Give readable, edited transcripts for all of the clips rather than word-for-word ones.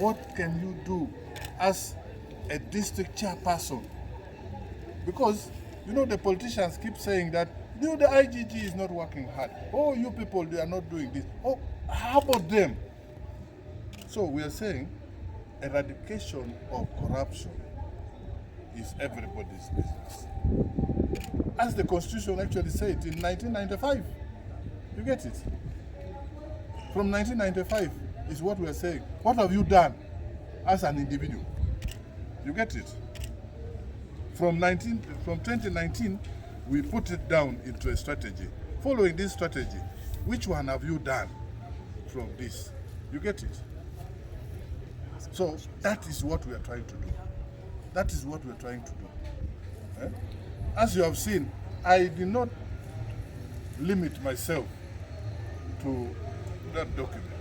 what can you do as a district chairperson? Because, the politicians keep saying that, the IGG is not working hard. Oh, you people, they are not doing this. Oh, how about them? So we are saying eradication of corruption is everybody's business. As the Constitution actually said in 1995. You get it? From 1995 is what we are saying. What have you done as an individual? You get it? From 2019, we put it down into a strategy. Following this strategy, which one have you done from this? You get it? So that is what we are trying to do. That is what we are trying to do. Eh? As you have seen, I did not limit myself to that document.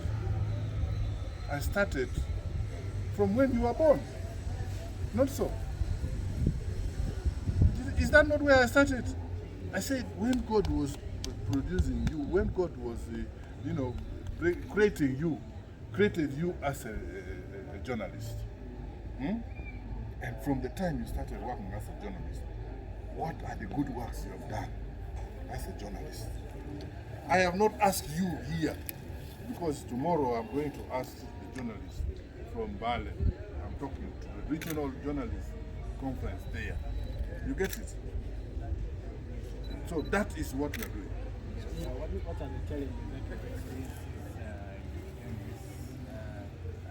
I started from when you were born. Not so. Is that not where I started? I said when God was producing you, when God was, created you as a journalist. And from the time you started working as a journalist, what are the good works you have done as a journalist? I have not asked you here, because tomorrow I'm going to ask the journalist from Bale. I'm talking to the regional journalist conference there. You get it? So that is what we are doing. So what are the challenges that you experience in this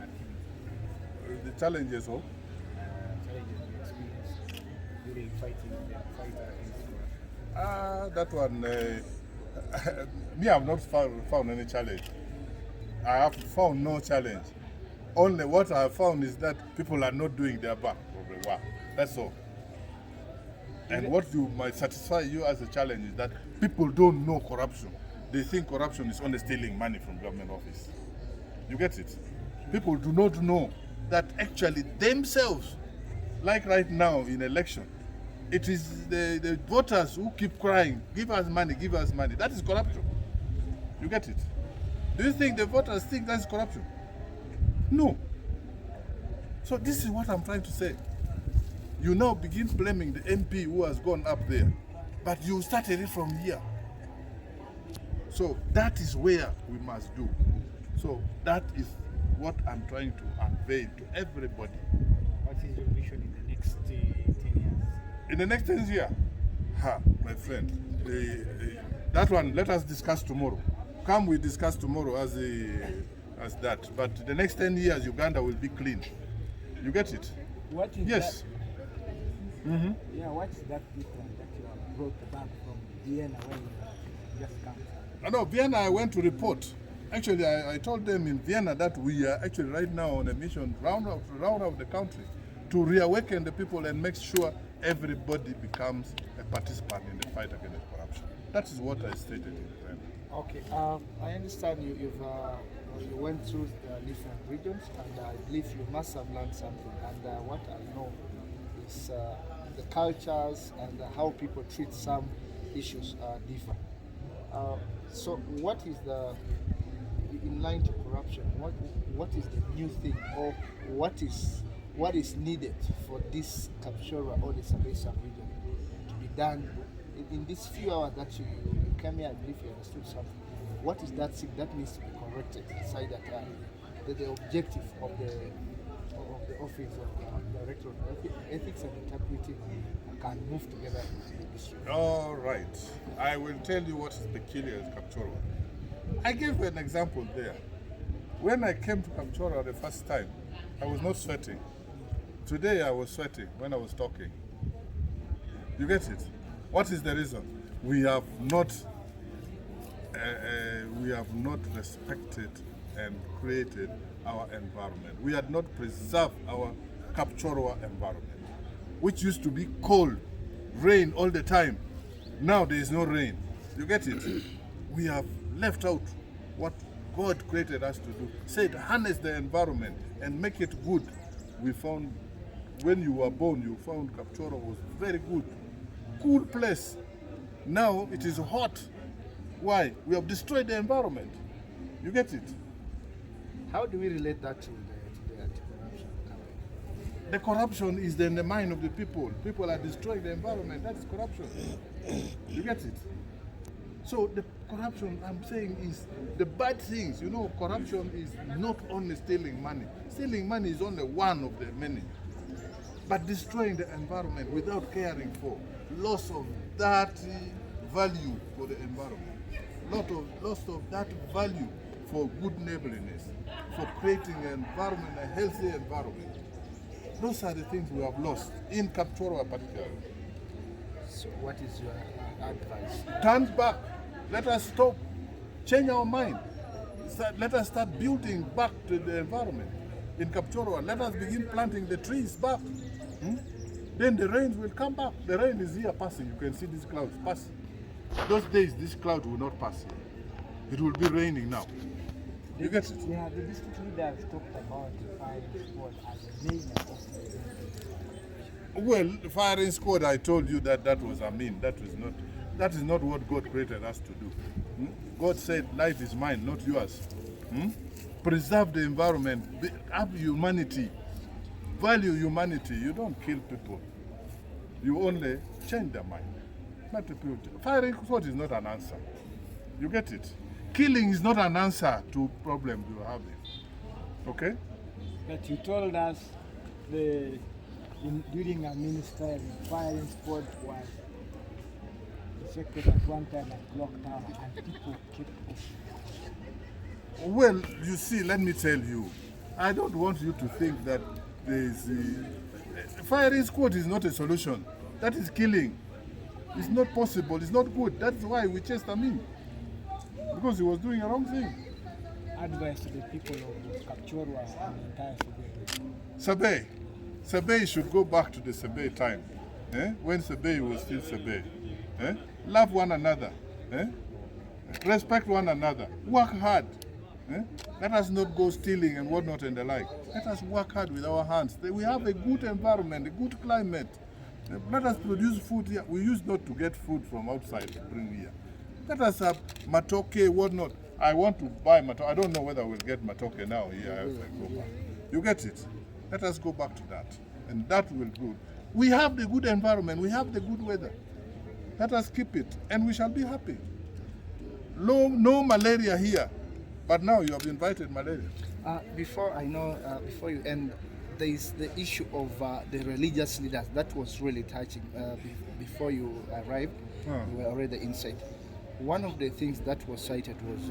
activity? The challenges of? Challenges you experience during fighting the fight against corruption? That one, me, I have not found any challenge. I have found no challenge. Only what I have found is that people are not doing their part of the work. That's all. And what you might satisfy you as a challenge is that people don't know corruption. They think corruption is only stealing money from government office. You get it? People do not know that actually themselves, like right now in election, it is the voters who keep crying, give us money, give us money. That is corruption. You get it? Do you think the voters think that's corruption? No. So this is what I'm trying to say. You now begin blaming the MP who has gone up there, but you started it from here. So that is where we must do. So that is what I'm trying to unveil to everybody. What is your vision in the next 10 years? In the next 10 years, my friend, that one let us discuss tomorrow. Come, we discuss tomorrow as that. But the next 10 years, Uganda will be clean. You get it? What is yes. That? Yeah, what's that difference that you have brought back from Vienna when you just come? No, Vienna, I went to report. Actually, I told them in Vienna that we are actually right now on a mission round out the country to reawaken the people and make sure everybody becomes a participant in the fight against corruption. That is what I stated in Vienna. Okay, I understand you went through the different regions, and I believe you must have learned something. And what I know is the cultures and how people treat some issues are different. So what is in line to corruption, what is the new thing, or what is needed for this Kapchorwa or the Sabesa region to be done in these few hours that you came here? I believe you understood something. What is that thing that needs to be corrected inside that the objective of the office of Director of Ethics and Integrity can move together in the district? All right. I will tell you what is peculiar in Kapchorwa. I gave an example there. When I came to Kapchorwa the first time, I was not sweating. Today I was sweating when I was talking. You get it? What is the reason? We have not respected and created our environment. We had not preserved our Kapchorwa environment, which used to be cold, rain all the time. Now there is no rain. You get it? We have left out what God created us to do. Said harness the environment and make it good. We found, when you were born, you found Kapchorwa was very good. Cool place. Now it is hot. Why? We have destroyed the environment. You get it? How do we relate that to The corruption is in the mind of the people. People are destroying the environment. That is corruption. You get it? So the corruption I'm saying is the bad things. You know, corruption is not only stealing money. Stealing money is only one of the many. But destroying the environment without caring for loss of that value for the environment. Loss of that value for good neighborliness, for creating an environment, a healthy environment. Those are the things we have lost in Kapchorwa particularly. So what is your advice? Turn back. Let us stop. Change our mind. Let us start building back to the environment in Kapchorwa. Let us begin planting the trees back. Then the rains will come back. The rain is here passing. You can see these clouds passing. Those days, this cloud will not pass here. It will be raining now. You get it? Yeah, the district leaders talked about the firing squad as a main of the Well, the firing squad, I told you that was that is not what God created us to do. God said life is mine, not yours. Preserve the environment, have humanity, value humanity. You don't kill people. You only change their mind. Not the people. Firing squad is not an answer. You get it? Killing is not an answer to problems you are having. Okay? But you told us during our ministry, the firing squad was ejected at one time at Clock Tower and people kept off. Well, you see, let me tell you, I don't want you to think that firing squad is not a solution. That is killing. It's not possible. It's not good. That's why we chased Amin. Because he was doing a wrong thing. Advice to the people of Kapchorwa and the entire Sabay. Sabay should go back to the Sabay time. When Sabay was still Sabay. Love one another. Respect one another. Work hard. Let us not go stealing and whatnot and the like. Let us work hard with our hands. We have a good environment, a good climate. Let us produce food here. We used not to get food from outside to bring here. Let us have matoke, whatnot. I want to buy matoke. I don't know whether we'll get matoke now here if I go back. You get it? Let us go back to that. And that will good. We have the good environment. We have the good weather. Let us keep it. And we shall be happy. No malaria here. But now you have invited malaria. Before you end, there is the issue of the religious leaders. That was really touching. Before you arrived, you were already inside. One of the things that was cited was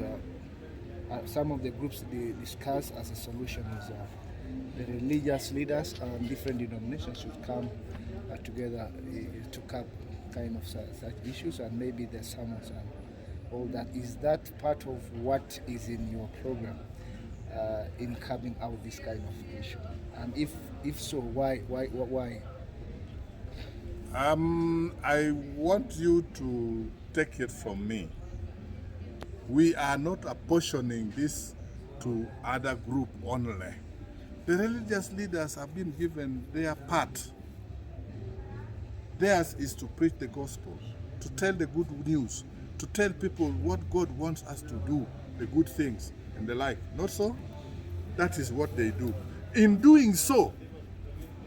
some of the groups they discussed as a solution was the religious leaders and different denominations should come together to cap kind of such issues, and maybe the sermons and all that. Is that part of what is in your program in coming out this kind of issue? And if so, why? I want you to take it from me. We are not apportioning this to other group only. The religious leaders have been given their part. Theirs is to preach the gospel, to tell the good news, to tell people what God wants us to do, the good things and the like. Not so? That is what they do. In doing so,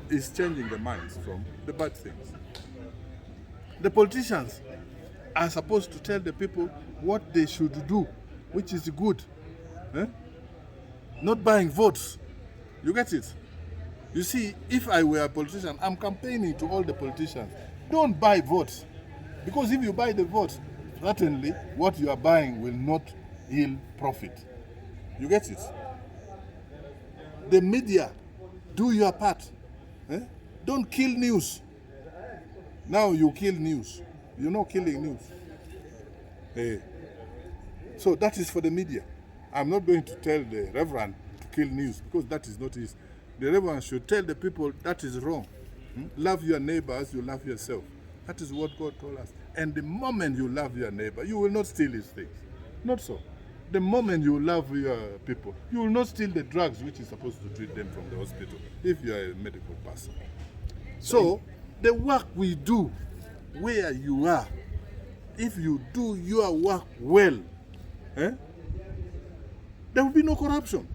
is changing the minds from the bad things. The politicians are supposed to tell the people what they should do, which is good. Not buying votes. You get it? You see, if I were a politician, I'm campaigning to all the politicians. Don't buy votes. Because if you buy the votes, certainly what you are buying will not yield profit. You get it? The media, do your part. Don't kill news. Now you kill news. You're not killing news. So that is for the media. I'm not going to tell the Reverend to kill news because that is not his. The Reverend should tell the people that is wrong. Love your neighbor as you love yourself. That is what God told us. And the moment you love your neighbor, you will not steal his things. Not so. The moment you love your people, you will not steal the drugs which is supposed to treat them from the hospital if you are a medical person. So the work we do where you are, if you do your work well, there will be no corruption.